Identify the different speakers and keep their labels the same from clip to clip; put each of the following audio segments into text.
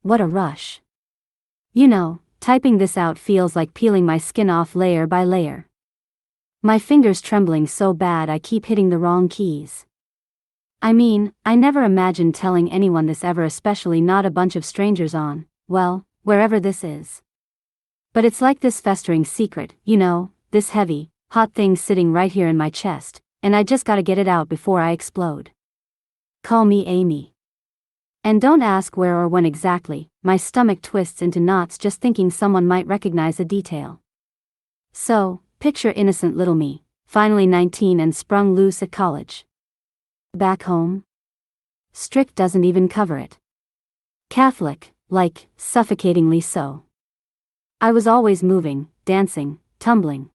Speaker 1: What a rush. You know, typing this out feels like peeling my skin off layer by layer. My fingers trembling so bad I keep hitting the wrong keys. I mean, I never imagined telling anyone this ever, especially not a bunch of strangers on, well, wherever this is. But it's like this festering secret, you know, this heavy, hot thing sitting right here in my chest, and I just gotta get it out before I explode. Call me Amy. And don't ask where or when exactly, my stomach twists into knots just thinking someone might recognize a detail. So, picture innocent little me, finally 19 and sprung loose at college. Back home? Strict doesn't even cover it. Catholic, like, suffocatingly so. I was always moving, dancing, tumbling.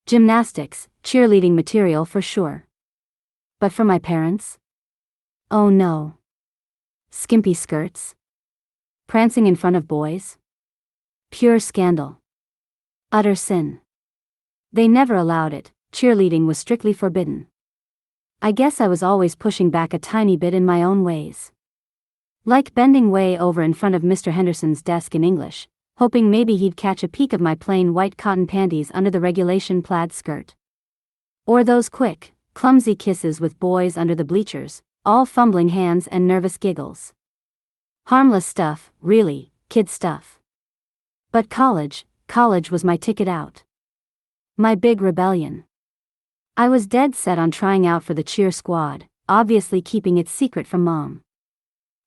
Speaker 1: Gymnastics, cheerleading material for sure. But for my parents? Oh no. Skimpy skirts? Prancing in front of boys? Pure scandal. Utter sin. They never allowed it, cheerleading was strictly forbidden. I guess I was always pushing back a tiny bit in my own ways. Like bending way over in front of Mr. Henderson's desk in English, hoping maybe he'd catch a peek of my plain white cotton panties under the regulation plaid skirt. Or those quick, clumsy kisses with boys under the bleachers, all fumbling hands and nervous giggles. Harmless stuff, really, kid stuff. But college was my ticket out. My big rebellion. I was dead set on trying out for the cheer squad, obviously keeping it secret from Mom.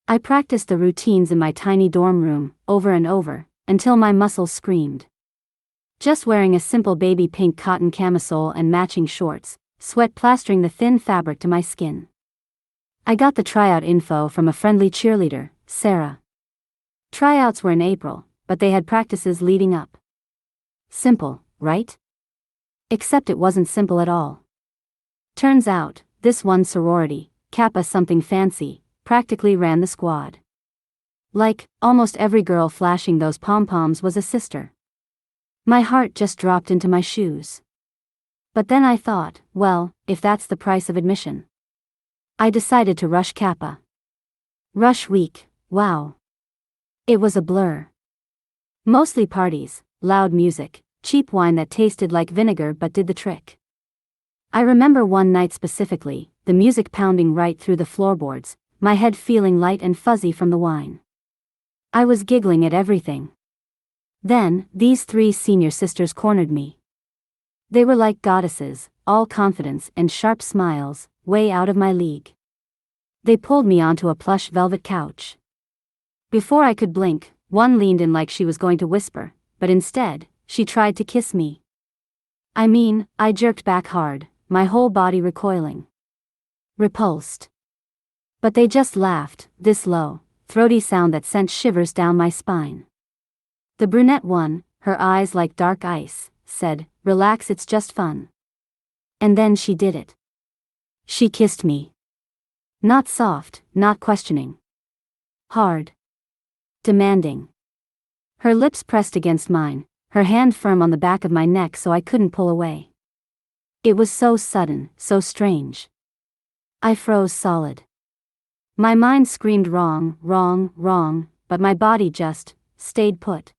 Speaker 1: I practiced the routines in my tiny dorm room, over and over, until my muscles screamed. Just wearing a simple baby pink cotton camisole and matching shorts, sweat plastering the thin fabric to my skin. I got the tryout info from a friendly cheerleader, Sarah. Tryouts were in April, but they had practices leading up. Simple, right? Except it wasn't simple at all. Turns out, this one sorority, Kappa something fancy, practically ran the squad. Like, almost every girl flashing those pom-poms was a sister. My heart just dropped into my shoes. But then I thought, well, if that's the price of admission. I decided to rush Kappa. Rush week, wow. It was a blur. Mostly parties, loud music, cheap wine that tasted like vinegar but did the trick. I remember one night specifically, the music pounding right through the floorboards, my head feeling light and fuzzy from the wine. I was giggling at everything. Then, these three senior sisters cornered me. They were like goddesses, all confidence and sharp smiles, way out of my league. They pulled me onto a plush velvet couch. Before I could blink, one leaned in like she was going to whisper, but instead, she tried to kiss me. I mean, I jerked back hard, my whole body recoiling. Repulsed. But they just laughed, this low, throaty sound that sent shivers down my spine. The brunette one, her eyes like dark ice, said, "Relax, it's just fun." And then she did it. She kissed me. Not soft, not questioning. Hard. Demanding. Her lips pressed against mine, her hand firm on the back of my neck so I couldn't pull away. It was so sudden, so strange. I froze solid. My mind screamed wrong, wrong, wrong, but my body just stayed put.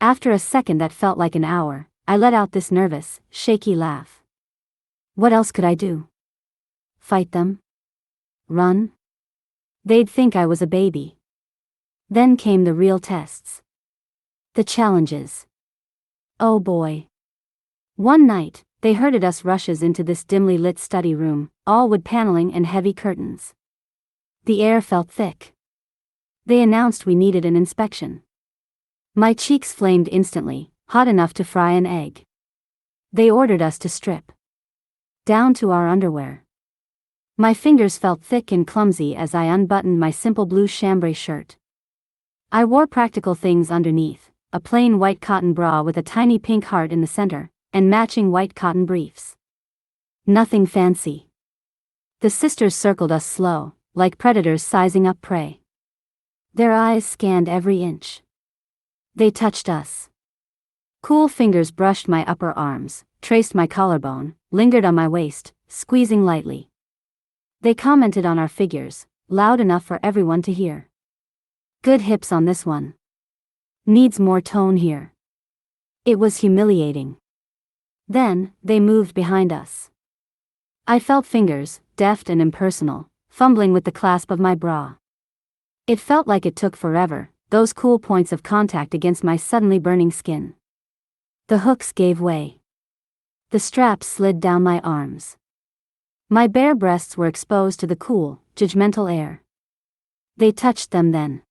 Speaker 1: After a second that felt like an hour, I let out this nervous, shaky laugh. What else could I do? Fight them? Run? They'd think I was a baby. Then came the real tests. The challenges. Oh boy. One night, they herded us rushes into this dimly lit study room, all wood paneling and heavy curtains. The air felt thick. They announced we needed an inspection. My cheeks flamed instantly, hot enough to fry an egg. They ordered us to strip. Down to our underwear. My fingers felt thick and clumsy as I unbuttoned my simple blue chambray shirt. I wore practical things underneath, a plain white cotton bra with a tiny pink heart in the center, and matching white cotton briefs. Nothing fancy. The sisters circled us slow, like predators sizing up prey. Their eyes scanned every inch. They touched us. Cool fingers brushed my upper arms, traced my collarbone, lingered on my waist, squeezing lightly. They commented on our figures, loud enough for everyone to hear. Good hips on this one. Needs more tone here. It was humiliating. Then, they moved behind us. I felt fingers, deft and impersonal, fumbling with the clasp of my bra. It felt like it took forever, those cool points of contact against my suddenly burning skin. The hooks gave way. The straps slid down my arms. My bare breasts were exposed to the cool, judgmental air. They touched them then.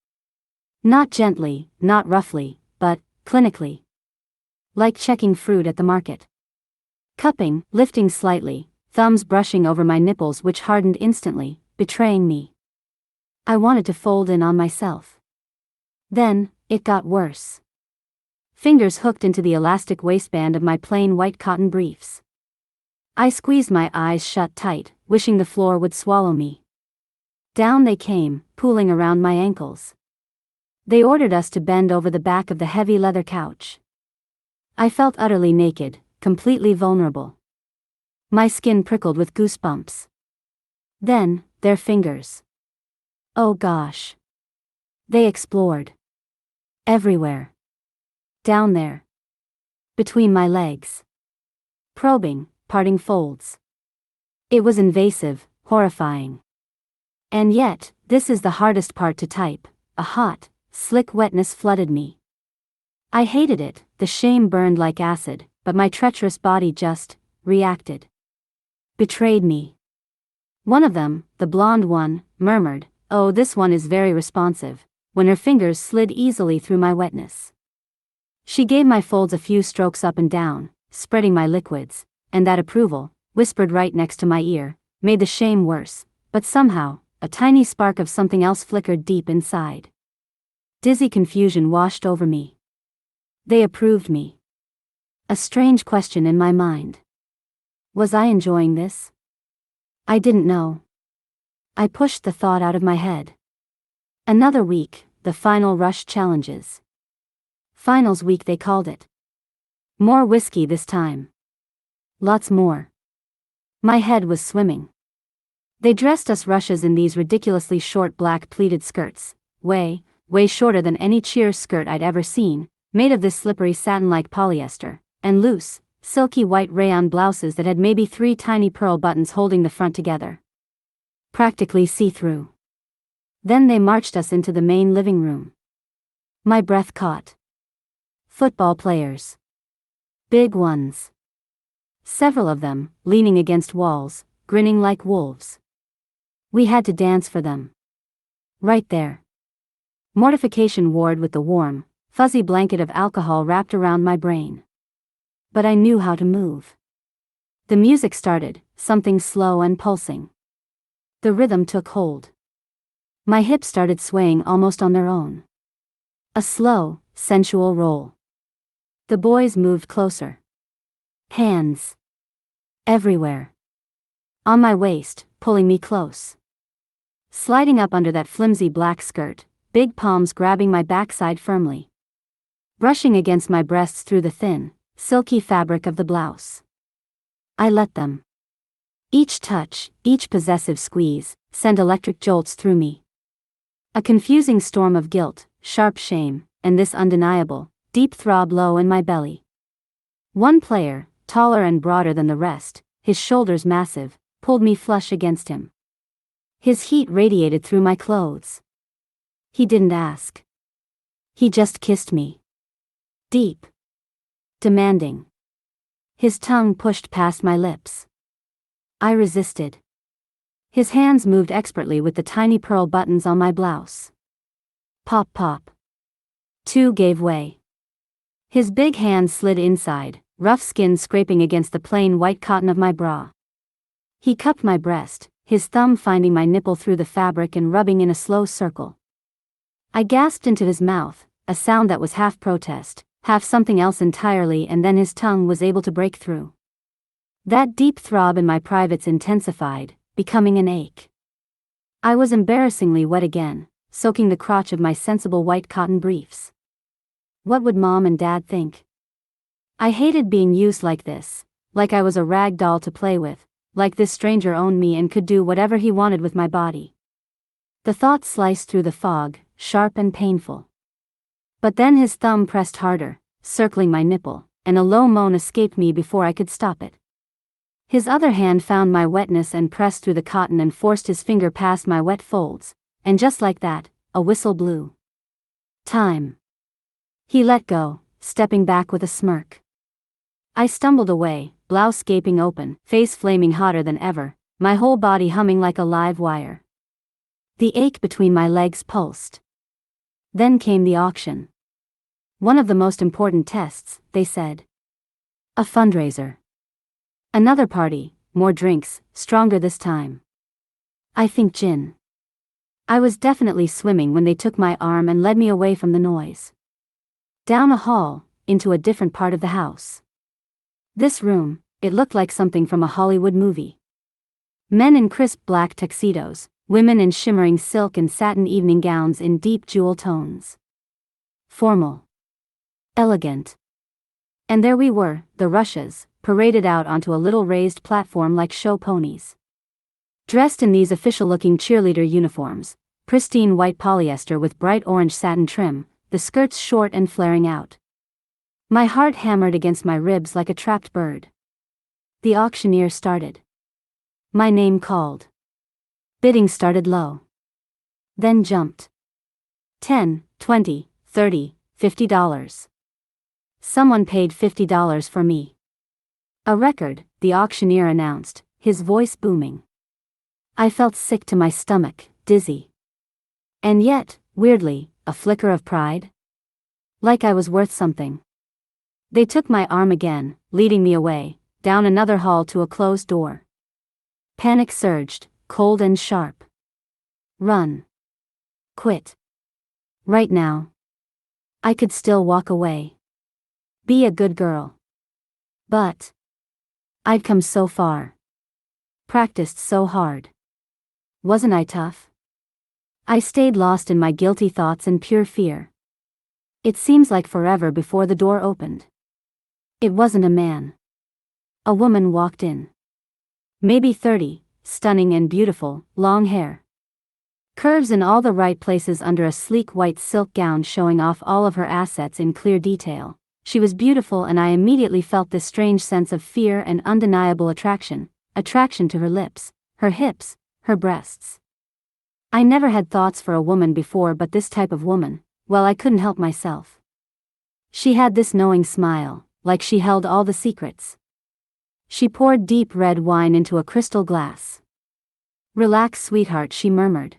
Speaker 1: Not gently, not roughly, but clinically. Like checking fruit at the market. Cupping, lifting slightly, thumbs brushing over my nipples which hardened instantly, betraying me. I wanted to fold in on myself. Then, it got worse. Fingers hooked into the elastic waistband of my plain white cotton briefs. I squeezed my eyes shut tight, wishing the floor would swallow me. Down they came, pooling around my ankles. They ordered us to bend over the back of the heavy leather couch. I felt utterly naked, completely vulnerable. My skin prickled with goosebumps. Then, their fingers. Oh gosh. They explored. Everywhere. Down there. Between my legs. Probing, parting folds. It was invasive, horrifying. And yet, this is the hardest part to type. A hot, slick wetness flooded me. I hated it, the shame burned like acid, but my treacherous body just reacted. Betrayed me. One of them, the blonde one, murmured, "Oh, this one is very responsive," when her fingers slid easily through my wetness. She gave my folds a few strokes up and down, spreading my liquids, and that approval, whispered right next to my ear, made the shame worse, but somehow, a tiny spark of something else flickered deep inside. Dizzy confusion washed over me. They approved me. A strange question in my mind. Was I enjoying this? I didn't know. I pushed the thought out of my head. Another week, the final rush challenges. Finals week they called it. More whiskey this time. Lots more. My head was swimming. They dressed us rushes in these ridiculously short black pleated skirts, way shorter than any cheer skirt I'd ever seen, made of this slippery satin-like polyester, and loose, silky white rayon blouses that had maybe 3 tiny pearl buttons holding the front together. Practically see-through. Then they marched us into the main living room. My breath caught. Football players. Big ones. Several of them, leaning against walls, grinning like wolves. We had to dance for them. Right there. Mortification warred with the warm, fuzzy blanket of alcohol wrapped around my brain. But I knew how to move. The music started, something slow and pulsing. The rhythm took hold. My hips started swaying almost on their own. A slow, sensual roll. The boys moved closer. Hands. Everywhere. On my waist, pulling me close. Sliding up under that flimsy black skirt, big palms grabbing my backside firmly. Brushing against my breasts through the thin, silky fabric of the blouse. I let them. Each touch, each possessive squeeze, sent electric jolts through me. A confusing storm of guilt, sharp shame, and this undeniable, deep throb low in my belly. One player, taller and broader than the rest, his shoulders massive, pulled me flush against him. His heat radiated through my clothes. He didn't ask. He just kissed me. Deep. Demanding. His tongue pushed past my lips. I resisted. His hands moved expertly with the tiny pearl buttons on my blouse. Pop pop. 2 gave way. His big hands slid inside, rough skin scraping against the plain white cotton of my bra. He cupped my breast, his thumb finding my nipple through the fabric and rubbing in a slow circle. I gasped into his mouth, a sound that was half protest, half something else entirely, and then his tongue was able to break through. That deep throb in my privates intensified, becoming an ache. I was embarrassingly wet again, soaking the crotch of my sensible white cotton briefs. What would Mom and Dad think? I hated being used like this, like I was a rag doll to play with, like this stranger owned me and could do whatever he wanted with my body. The thought sliced through the fog, sharp and painful. But then his thumb pressed harder, circling my nipple, and a low moan escaped me before I could stop it. His other hand found my wetness and pressed through the cotton and forced his finger past my wet folds, and just like that, a whistle blew. Time. He let go, stepping back with a smirk. I stumbled away, blouse gaping open, face flaming hotter than ever, my whole body humming like a live wire. The ache between my legs pulsed. Then came the auction. One of the most important tests, they said. A fundraiser. Another party, more drinks, stronger this time. I think gin. I was definitely swimming when they took my arm and led me away from the noise. Down a hall, into a different part of the house. This room, it looked like something from a Hollywood movie. Men in crisp black tuxedos, women in shimmering silk and satin evening gowns in deep jewel tones. Formal. Elegant. And there we were, the Russias, paraded out onto a little raised platform like show ponies. Dressed in these official-looking cheerleader uniforms, pristine white polyester with bright orange satin trim, the skirts short and flaring out. My heart hammered against my ribs like a trapped bird. The auctioneer started. My name called. Bidding started low. Then jumped. $10, $20, $30, $50. Someone paid $50 for me. A record, the auctioneer announced, his voice booming. I felt sick to my stomach, dizzy. And yet, weirdly, a flicker of pride. Like I was worth something. They took my arm again, leading me away, down another hall to a closed door. Panic surged, cold and sharp. Run. Quit. Right now. I could still walk away. Be a good girl. But I'd come so far. Practiced so hard. Wasn't I tough? I stayed lost in my guilty thoughts and pure fear. It seems like forever before the door opened. It wasn't a man. A woman walked in. Maybe 30, stunning and beautiful, long hair. Curves in all the right places under a sleek white silk gown showing off all of her assets in clear detail. She was beautiful and I immediately felt this strange sense of fear and undeniable attraction to her lips, her hips, her breasts. I never had thoughts for a woman before, but this type of woman, well, I couldn't help myself. She had this knowing smile, like she held all the secrets. She poured deep red wine into a crystal glass. Relax, sweetheart, she murmured.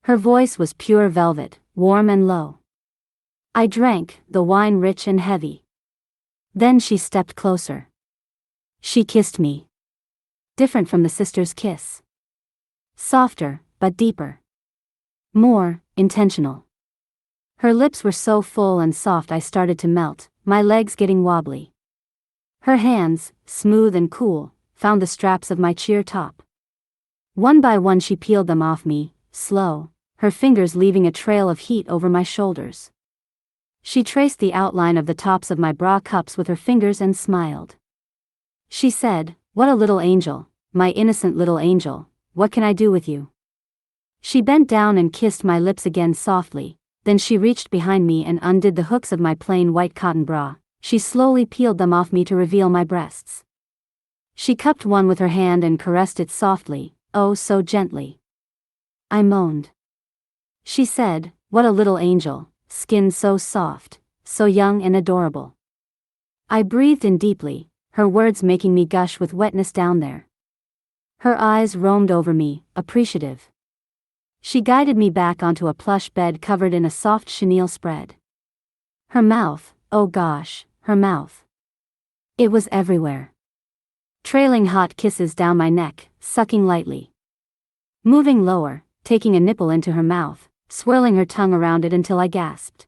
Speaker 1: Her voice was pure velvet, warm and low. I drank, the wine rich and heavy. Then she stepped closer. She kissed me. Different from the sister's kiss. Softer, but deeper. More intentional. Her lips were so full and soft I started to melt, my legs getting wobbly. Her hands, smooth and cool, found the straps of my cheer top. One by one she peeled them off me, slow, her fingers leaving a trail of heat over my shoulders. She traced the outline of the tops of my bra cups with her fingers and smiled. She said, "What a little angel, my innocent little angel, what can I do with you?" She bent down and kissed my lips again softly, then she reached behind me and undid the hooks of my plain white cotton bra. She slowly peeled them off me to reveal my breasts. She cupped one with her hand and caressed it softly, oh so gently. I moaned. She said, "What a little angel, skin so soft, so young and adorable." I breathed in deeply, her words making me gush with wetness down there. Her eyes roamed over me, appreciative. She guided me back onto a plush bed covered in a soft chenille spread. Her mouth, oh gosh, her mouth. It was everywhere. Trailing hot kisses down my neck, sucking lightly. Moving lower, taking a nipple into her mouth, swirling her tongue around it until I gasped.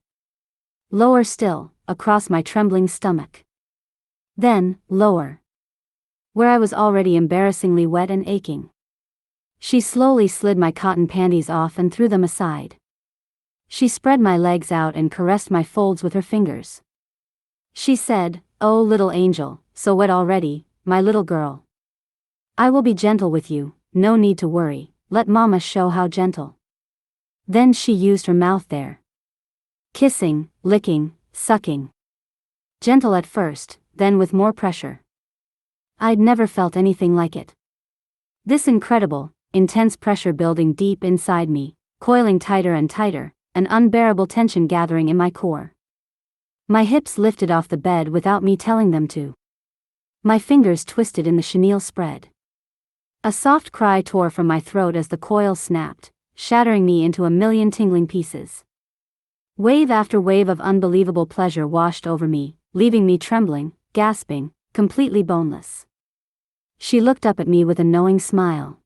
Speaker 1: Lower still, across my trembling stomach. Then, lower. Where I was already embarrassingly wet and aching. She slowly slid my cotton panties off and threw them aside. She spread my legs out and caressed my folds with her fingers. She said, "Oh little angel, so wet already, my little girl. I will be gentle with you, no need to worry, let mama show how gentle." Then she used her mouth there. Kissing, licking, sucking. Gentle at first, then with more pressure. I'd never felt anything like it. This incredible, intense pressure building deep inside me, coiling tighter and tighter, an unbearable tension gathering in my core. My hips lifted off the bed without me telling them to. My fingers twisted in the chenille spread. A soft cry tore from my throat as the coil snapped, shattering me into a million tingling pieces. Wave after wave of unbelievable pleasure washed over me, leaving me trembling, gasping, completely boneless. She looked up at me with a knowing smile.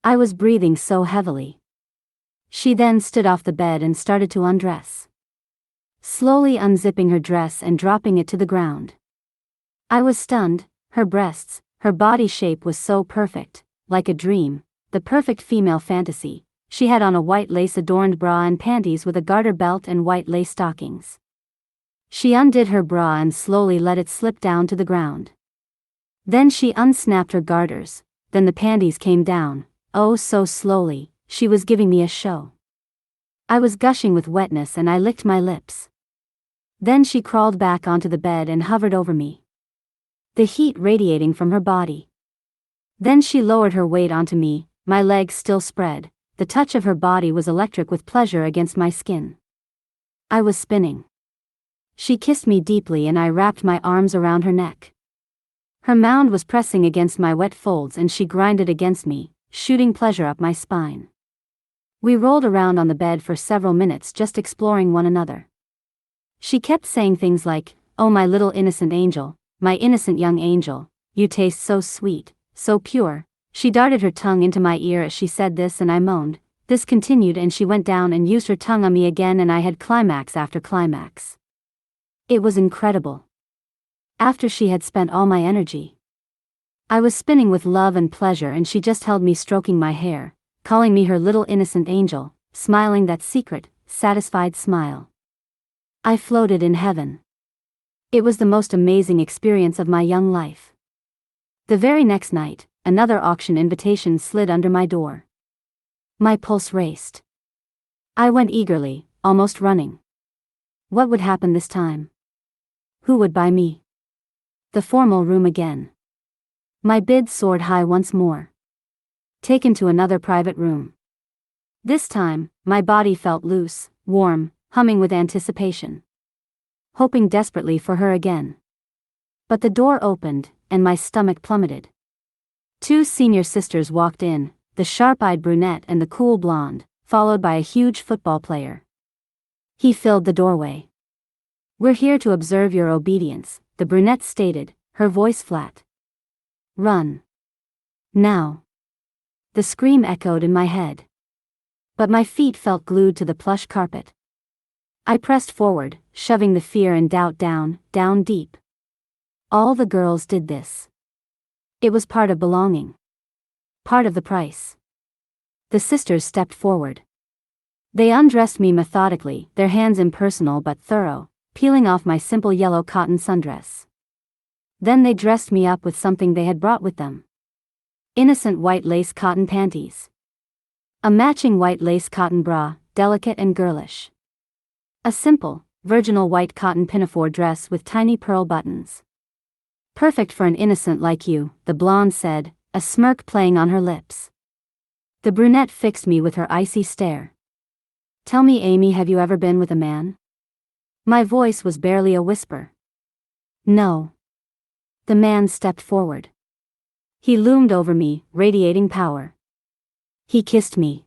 Speaker 1: I was breathing so heavily. She then stood off the bed and started to undress. Slowly unzipping her dress and dropping it to the ground. I was stunned. Her breasts, her body shape was so perfect, like a dream, the perfect female fantasy. She had on a white lace-adorned bra and panties with a garter belt and white lace stockings. She undid her bra and slowly let it slip down to the ground. Then she unsnapped her garters, then the panties came down, oh so slowly, she was giving me a show. I was gushing with wetness and I licked my lips. Then she crawled back onto the bed and hovered over me. The heat radiating from her body. Then she lowered her weight onto me, my legs still spread. The touch of her body was electric with pleasure against my skin. I was spinning. She kissed me deeply and I wrapped my arms around her neck. Her mound was pressing against my wet folds and she grinded against me, shooting pleasure up my spine. We rolled around on the bed for several minutes just exploring one another. She kept saying things like, "Oh my little innocent angel, my innocent young angel, you taste so sweet, so pure." She darted her tongue into my ear as she said this and I moaned. This continued and she went down and used her tongue on me again and I had climax after climax. It was incredible. After she had spent all my energy, I was spinning with love and pleasure and she just held me stroking my hair, calling me her little innocent angel, smiling that secret, satisfied smile. I floated in heaven. It was the most amazing experience of my young life. The very next night, another auction invitation slid under my door. My pulse raced. I went eagerly, almost running. What would happen this time? Who would buy me? The formal room again. My bid soared high once more. Taken to another private room. This time, my body felt loose, warm, humming with anticipation. Hoping desperately for her again. But the door opened, and my stomach plummeted. Two senior sisters walked in, the sharp-eyed brunette and the cool blonde, followed by a huge football player. He filled the doorway. "We're here to observe your obedience," the brunette stated, her voice flat. "Run. Now." The scream echoed in my head. But my feet felt glued to the plush carpet. I pressed forward, shoving the fear and doubt down, down deep. All the girls did this. It was part of belonging. Part of the price. The sisters stepped forward. They undressed me methodically, their hands impersonal but thorough, peeling off my simple yellow cotton sundress. Then they dressed me up with something they had brought with them. Innocent white lace cotton panties. A matching white lace cotton bra, delicate and girlish. A simple, virginal white cotton pinafore dress with tiny pearl buttons. "Perfect for an innocent like you," the blonde said, a smirk playing on her lips. The brunette fixed me with her icy stare. "Tell me, Amy, have you ever been with a man?" My voice was barely a whisper. "No." The man stepped forward. He loomed over me, radiating power. He kissed me.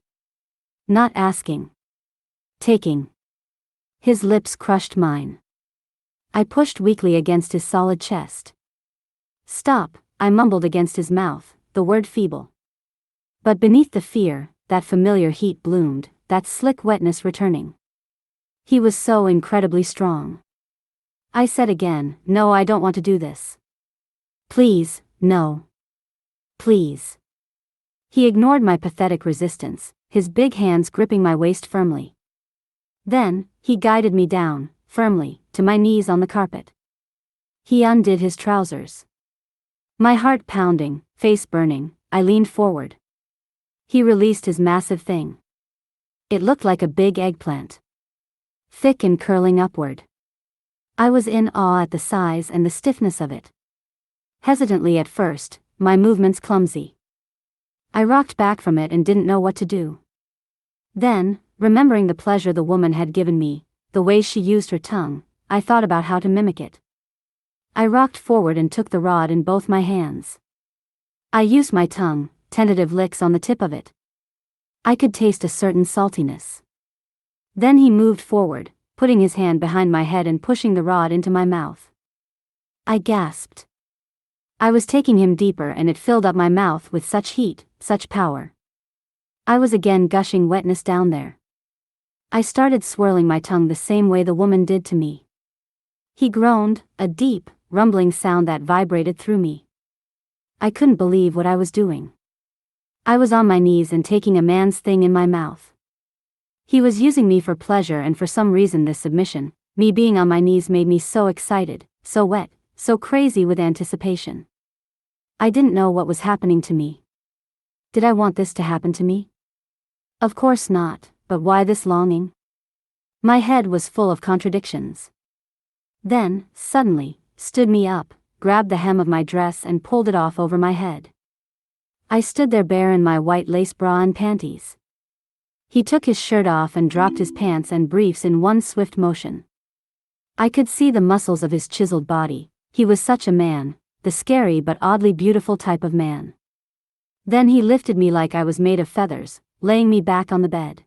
Speaker 1: Not asking. Taking. His lips crushed mine. I pushed weakly against his solid chest. "Stop," I mumbled against his mouth, the word feeble. But beneath the fear, that familiar heat bloomed, that slick wetness returning. He was so incredibly strong. I said again, "No, I don't want to do this. Please, no. Please." He ignored my pathetic resistance, his big hands gripping my waist firmly. Then, he guided me down, firmly, to my knees on the carpet. He undid his trousers. My heart pounding, face burning, I leaned forward. He released his massive thing. It looked like a big eggplant. Thick and curling upward. I was in awe at the size and the stiffness of it. Hesitantly at first, my movements clumsy. I rocked back from it and didn't know what to do. Then, remembering the pleasure the woman had given me, the way she used her tongue, I thought about how to mimic it. I rocked forward and took the rod in both my hands. I used my tongue, tentative licks on the tip of it. I could taste a certain saltiness. Then he moved forward, putting his hand behind my head and pushing the rod into my mouth. I gasped. I was taking him deeper and it filled up my mouth with such heat, such power. I was again gushing wetness down there. I started swirling my tongue the same way the woman did to me. He groaned, a deep, rumbling sound that vibrated through me. I couldn't believe what I was doing. I was on my knees and taking a man's thing in my mouth. He was using me for pleasure, and for some reason this submission, me being on my knees, made me so excited, so wet, so crazy with anticipation. I didn't know what was happening to me. Did I want this to happen to me? Of course not, but why this longing? My head was full of contradictions. Then, suddenly, stood me up, grabbed the hem of my dress and pulled it off over my head. I stood there bare in my white lace bra and panties. He took his shirt off and dropped his pants and briefs in one swift motion. I could see the muscles of his chiseled body. He was such a man, the scary but oddly beautiful type of man. Then he lifted me like I was made of feathers, laying me back on the bed.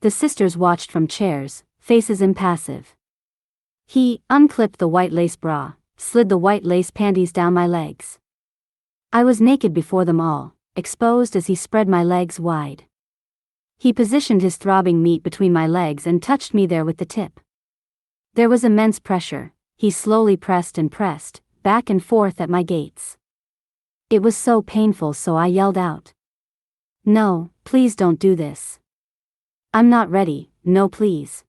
Speaker 1: The sisters watched from chairs, faces impassive. He unclipped the white lace bra, slid the white lace panties down my legs. I was naked before them all, exposed as he spread my legs wide. He positioned his throbbing meat between my legs and touched me there with the tip. There was immense pressure. He slowly pressed and pressed, back and forth at my gates. It was so painful, so I yelled out, "No, please don't do this. I'm not ready, no please."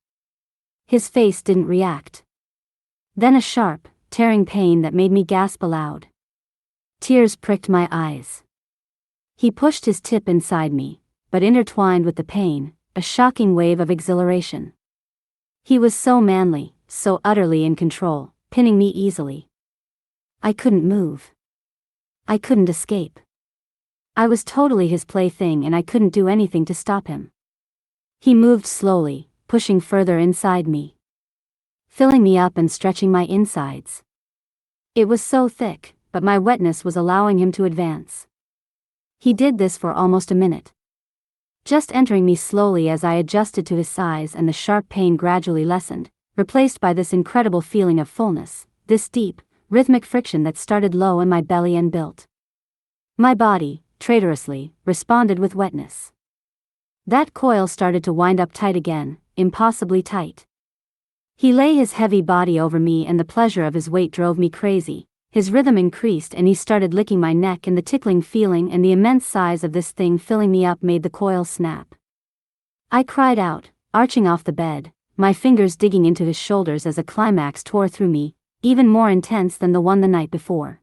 Speaker 1: His face didn't react. Then a sharp, tearing pain that made me gasp aloud. Tears pricked my eyes. He pushed his tip inside me, but intertwined with the pain, a shocking wave of exhilaration. He was so manly, so utterly in control, pinning me easily. I couldn't move. I couldn't escape. I was totally his plaything and I couldn't do anything to stop him. He moved slowly, pushing further inside me, filling me up and stretching my insides. It was so thick, but my wetness was allowing him to advance. He did this for almost a minute, just entering me slowly as I adjusted to his size, and the sharp pain gradually lessened, replaced by this incredible feeling of fullness, this deep, rhythmic friction that started low in my belly and built. My body, traitorously, responded with wetness. That coil started to wind up tight again, impossibly tight. He lay his heavy body over me and the pleasure of his weight drove me crazy. His rhythm increased and he started licking my neck, and the tickling feeling and the immense size of this thing filling me up made the coil snap. I cried out, arching off the bed, my fingers digging into his shoulders as a climax tore through me, even more intense than the one the night before.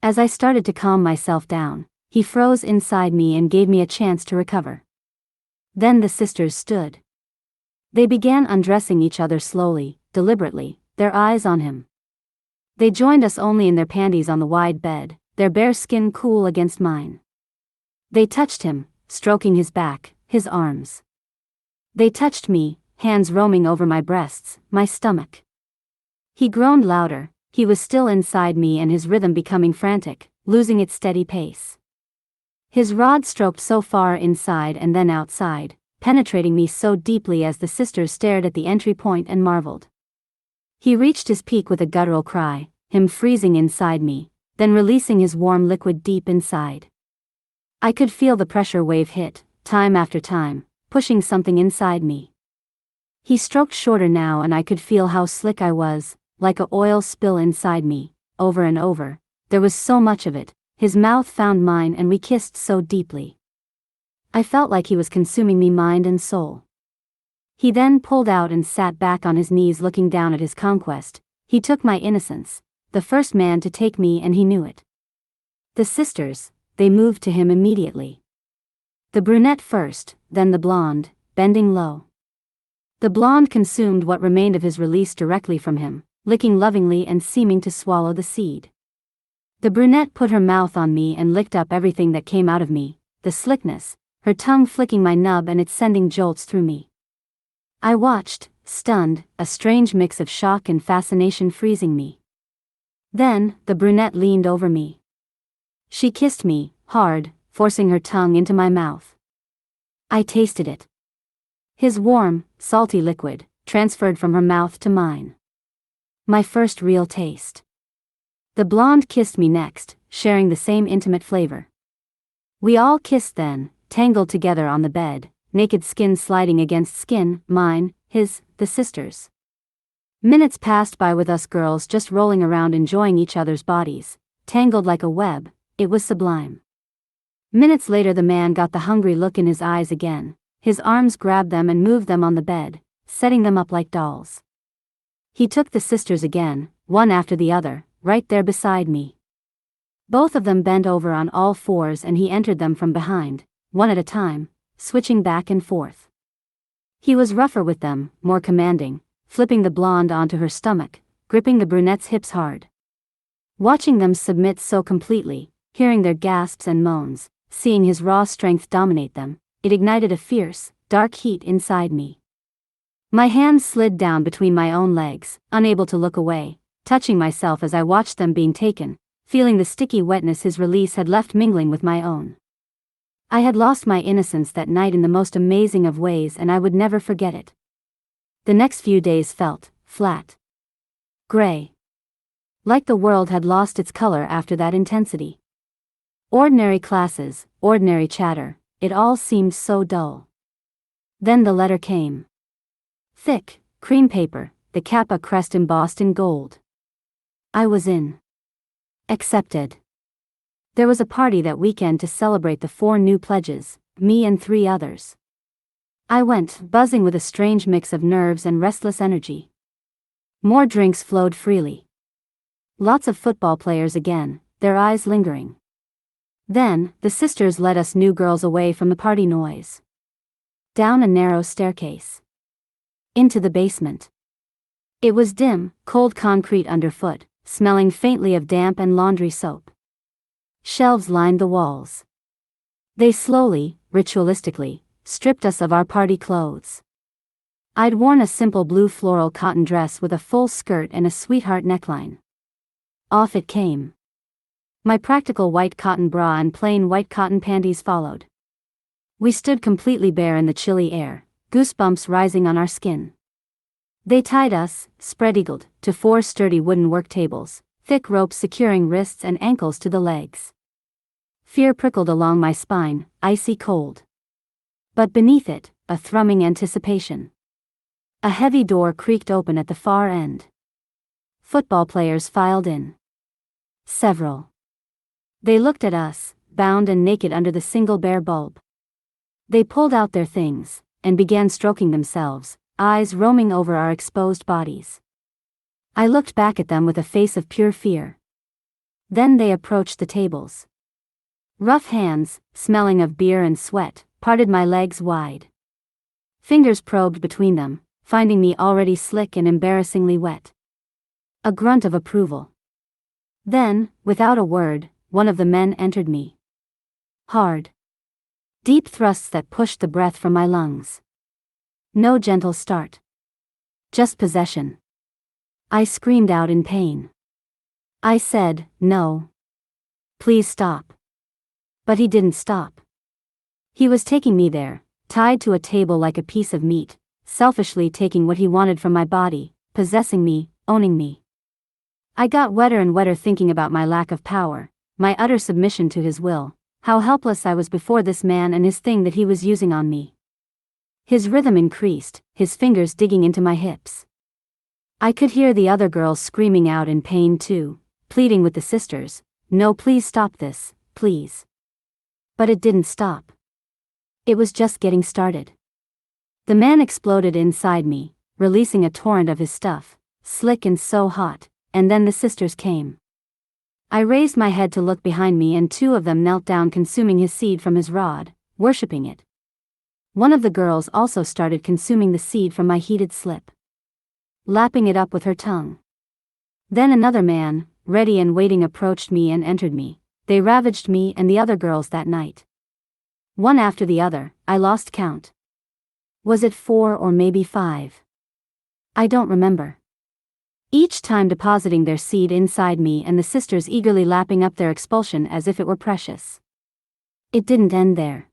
Speaker 1: As I started to calm myself down, he froze inside me and gave me a chance to recover. Then the sisters stood. They began undressing each other slowly, deliberately, their eyes on him. They joined us only in their panties on the wide bed, their bare skin cool against mine. They touched him, stroking his back, his arms. They touched me, hands roaming over my breasts, my stomach. He groaned louder. He was still inside me and his rhythm becoming frantic, losing its steady pace. His rod stroked so far inside and then outside, penetrating me so deeply as the sisters stared at the entry point and marveled. He reached his peak with a guttural cry, him freezing inside me, then releasing his warm liquid deep inside. I could feel the pressure wave hit, time after time, pushing something inside me. He stroked shorter now and I could feel how slick I was, like a oil spill inside me, over and over. There was so much of it. His mouth found mine and we kissed so deeply. I felt like he was consuming me mind and soul. He then pulled out and sat back on his knees looking down at his conquest. He took my innocence, the first man to take me, and he knew it. The sisters, they moved to him immediately. The brunette first, then the blonde, bending low. The blonde consumed what remained of his release directly from him, licking lovingly and seeming to swallow the seed. The brunette put her mouth on me and licked up everything that came out of me, the slickness, her tongue flicking my nub and it sending jolts through me. I watched, stunned, a strange mix of shock and fascination freezing me. Then, the brunette leaned over me. She kissed me, hard, forcing her tongue into my mouth. I tasted it. His warm, salty liquid, transferred from her mouth to mine. My first real taste. The blonde kissed me next, sharing the same intimate flavor. We all kissed then, tangled together on the bed, naked skin sliding against skin, mine, his, the sisters'. Minutes passed by with us girls just rolling around enjoying each other's bodies, tangled like a web. It was sublime. Minutes later the man got the hungry look in his eyes again. His arms grabbed them and moved them on the bed, setting them up like dolls. He took the sisters again, one after the other, right there beside me. Both of them bent over on all fours and he entered them from behind, one at a time, switching back and forth. He was rougher with them, more commanding, flipping the blonde onto her stomach, gripping the brunette's hips hard. Watching them submit so completely, hearing their gasps and moans, seeing his raw strength dominate them, it ignited a fierce, dark heat inside me. My hands slid down between my own legs, unable to look away, touching myself as I watched them being taken, feeling the sticky wetness his release had left mingling with my own. I had lost my innocence that night in the most amazing of ways and I would never forget it. The next few days felt flat. Gray. Like the world had lost its color after that intensity. Ordinary classes, ordinary chatter, it all seemed so dull. Then the letter came. Thick, cream paper, the Kappa crest embossed in gold. I was in. Accepted. There was a party that weekend to celebrate the 4 new pledges, me and 3 others. I went, buzzing with a strange mix of nerves and restless energy. More drinks flowed freely. Lots of football players again, their eyes lingering. Then, the sisters led us new girls away from the party noise. Down a narrow staircase. Into the basement. It was dim, cold concrete underfoot, smelling faintly of damp and laundry soap. Shelves lined the walls. They slowly, ritualistically, stripped us of our party clothes. I'd worn a simple blue floral cotton dress with a full skirt and a sweetheart neckline. Off it came. My practical white cotton bra and plain white cotton panties followed. We stood completely bare in the chilly air, goosebumps rising on our skin. They tied us, spread-eagled, to 4 sturdy wooden work tables, thick ropes securing wrists and ankles to the legs. Fear prickled along my spine, icy cold. But beneath it, a thrumming anticipation. A heavy door creaked open at the far end. Football players filed in. Several. They looked at us, bound and naked under the single bare bulb. They pulled out their things, and began stroking themselves, eyes roaming over our exposed bodies. I looked back at them with a face of pure fear. Then they approached the tables. Rough hands, smelling of beer and sweat, parted my legs wide. Fingers probed between them, finding me already slick and embarrassingly wet. A grunt of approval. Then, without a word, one of the men entered me. Hard. Deep thrusts that pushed the breath from my lungs. No gentle start. Just possession. I screamed out in pain. I said, no. Please stop. But he didn't stop. He was taking me there, tied to a table like a piece of meat, selfishly taking what he wanted from my body, possessing me, owning me. I got wetter and wetter thinking about my lack of power, my utter submission to his will, how helpless I was before this man and his thing that he was using on me. His rhythm increased, his fingers digging into my hips. I could hear the other girls screaming out in pain too, pleading with the sisters, no, please stop this, please. But it didn't stop. It was just getting started. The man exploded inside me, releasing a torrent of his stuff, slick and so hot, and then the sisters came. I raised my head to look behind me and 2 of them knelt down consuming his seed from his rod, worshipping it. One of the girls also started consuming the seed from my heated slip, lapping it up with her tongue. Then another man, ready and waiting, approached me and entered me. They ravaged me and the other girls that night. One after the other, I lost count. Was it 4 or maybe 5? I don't remember. Each time depositing their seed inside me and the sisters eagerly lapping up their expulsion as if it were precious. It didn't end there.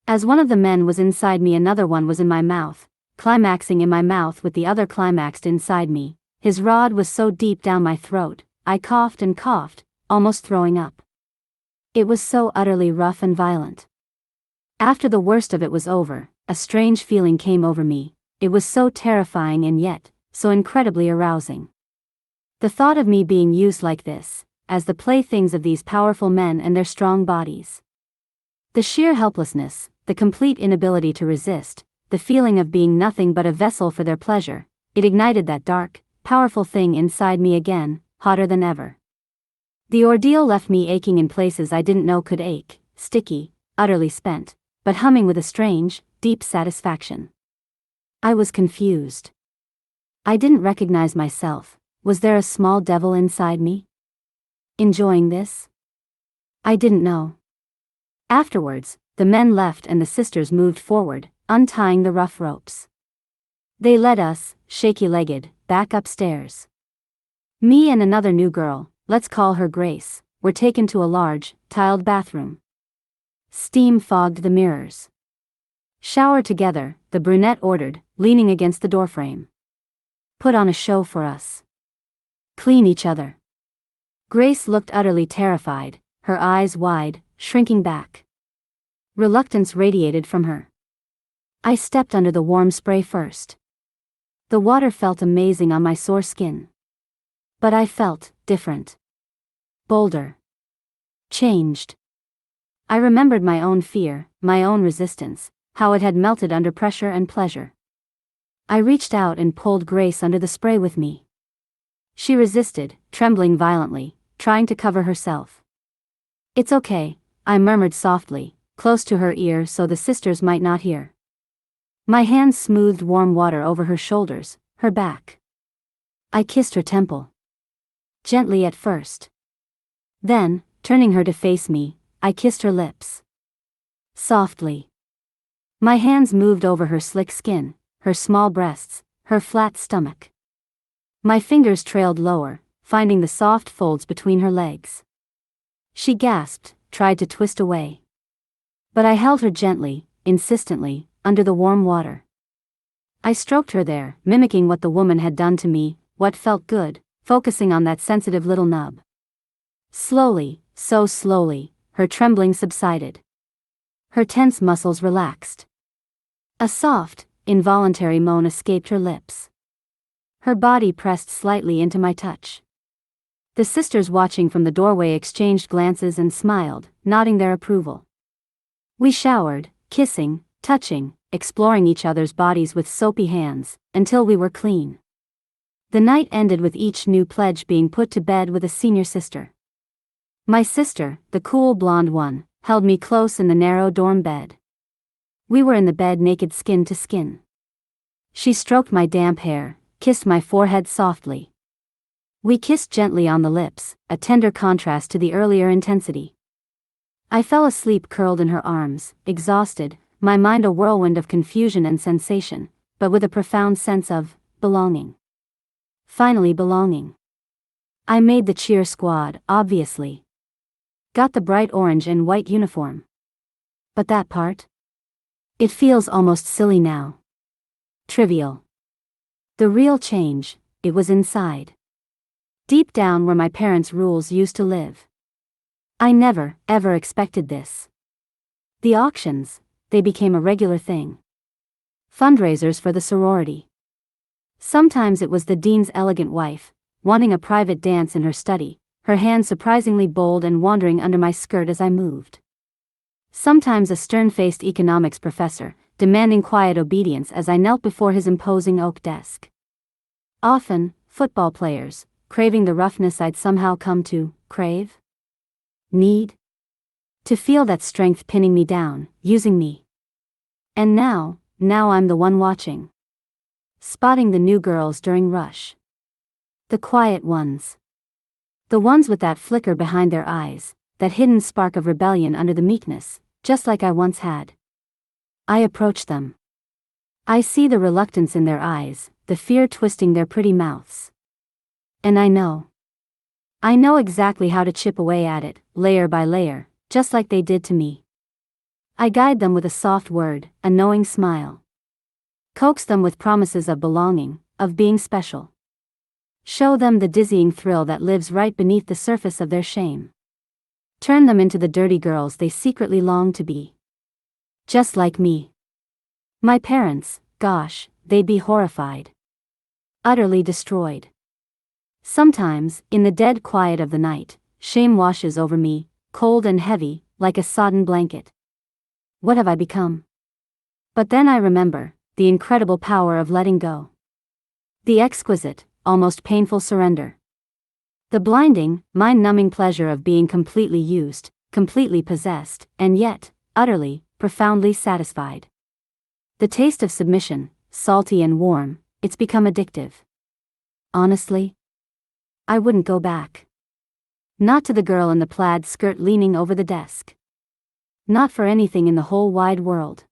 Speaker 1: As one of the men was inside me, another one was in my mouth, climaxing in my mouth with the other climaxed inside me. His rod was so deep down my throat, I coughed and coughed, almost throwing up. It was so utterly rough and violent. After the worst of it was over, a strange feeling came over me. It was so terrifying and yet so incredibly arousing. The thought of me being used like this, as the playthings of these powerful men and their strong bodies. The sheer helplessness, the complete inability to resist, the feeling of being nothing but a vessel for their pleasure, it ignited that dark, powerful thing inside me again, hotter than ever. The ordeal left me aching in places I didn't know could ache, sticky, utterly spent, but humming with a strange, deep satisfaction. I was confused. I didn't recognize myself. Was there a small devil inside me? Enjoying this? I didn't know. Afterwards, the men left and the sisters moved forward, untying the rough ropes. They led us, shaky-legged, back upstairs. Me and another new girl, let's call her Grace, were taken to a large, tiled bathroom. Steam fogged the mirrors. Shower together, the brunette ordered, leaning against the doorframe. Put on a show for us. Clean each other. Grace looked utterly terrified, her eyes wide, shrinking back. Reluctance radiated from her. I stepped under the warm spray first. The water felt amazing on my sore skin. But I felt different. Bolder. Changed. I remembered my own fear, my own resistance, how it had melted under pressure and pleasure. I reached out and pulled Grace under the spray with me. She resisted, trembling violently, trying to cover herself. "It's okay," I murmured softly, close to her ear so the sisters might not hear. My hands smoothed warm water over her shoulders, her back. I kissed her temple. Gently at first. Then, turning her to face me, I kissed her lips. Softly. My hands moved over her slick skin, her small breasts, her flat stomach. My fingers trailed lower, finding the soft folds between her legs. She gasped, tried to twist away. But I held her gently, insistently, under the warm water. I stroked her there, mimicking what the woman had done to me, what felt good, focusing on that sensitive little nub. Slowly, so slowly, her trembling subsided. Her tense muscles relaxed. A soft, involuntary moan escaped her lips. Her body pressed slightly into my touch. The sisters watching from the doorway exchanged glances and smiled, nodding their approval. We showered, kissing, touching, exploring each other's bodies with soapy hands, until we were clean. The night ended with each new pledge being put to bed with a senior sister. My sister, the cool blonde one, held me close in the narrow dorm bed. We were in the bed naked skin to skin. She stroked my damp hair, kissed my forehead softly. We kissed gently on the lips, a tender contrast to the earlier intensity. I fell asleep curled in her arms, exhausted, my mind a whirlwind of confusion and sensation, but with a profound sense of belonging. Finally belonging. I made the cheer squad, obviously. Got the bright orange and white uniform. But that part? It feels almost silly now. Trivial. The real change, it was inside. Deep down where my parents' rules used to live. I never, ever expected this. The auctions, they became a regular thing. Fundraisers for the sorority. Sometimes it was the dean's elegant wife, wanting a private dance in her study, her hand surprisingly bold and wandering under my skirt as I moved. Sometimes a stern-faced economics professor, demanding quiet obedience as I knelt before his imposing oak desk. Often, football players, craving the roughness I'd somehow come to crave. Need. To feel that strength pinning me down, using me. And now I'm the one watching. Spotting the new girls during rush. The quiet ones. The ones with that flicker behind their eyes, that hidden spark of rebellion under the meekness, just like I once had. I approach them. I see the reluctance in their eyes, the fear twisting their pretty mouths. And I know exactly how to chip away at it, layer by layer, just like they did to me. I guide them with a soft word, a knowing smile. Coax them with promises of belonging, of being special. Show them the dizzying thrill that lives right beneath the surface of their shame. Turn them into the dirty girls they secretly long to be. Just like me. My parents, gosh, they'd be horrified. Utterly destroyed. Sometimes, in the dead quiet of the night, shame washes over me, cold and heavy, like a sodden blanket. What have I become? But then I remember the incredible power of letting go. The exquisite, almost painful surrender. The blinding, mind-numbing pleasure of being completely used, completely possessed, and yet, utterly, profoundly satisfied. The taste of submission, salty and warm, it's become addictive. Honestly, I wouldn't go back. Not to the girl in the plaid skirt leaning over the desk. Not for anything in the whole wide world.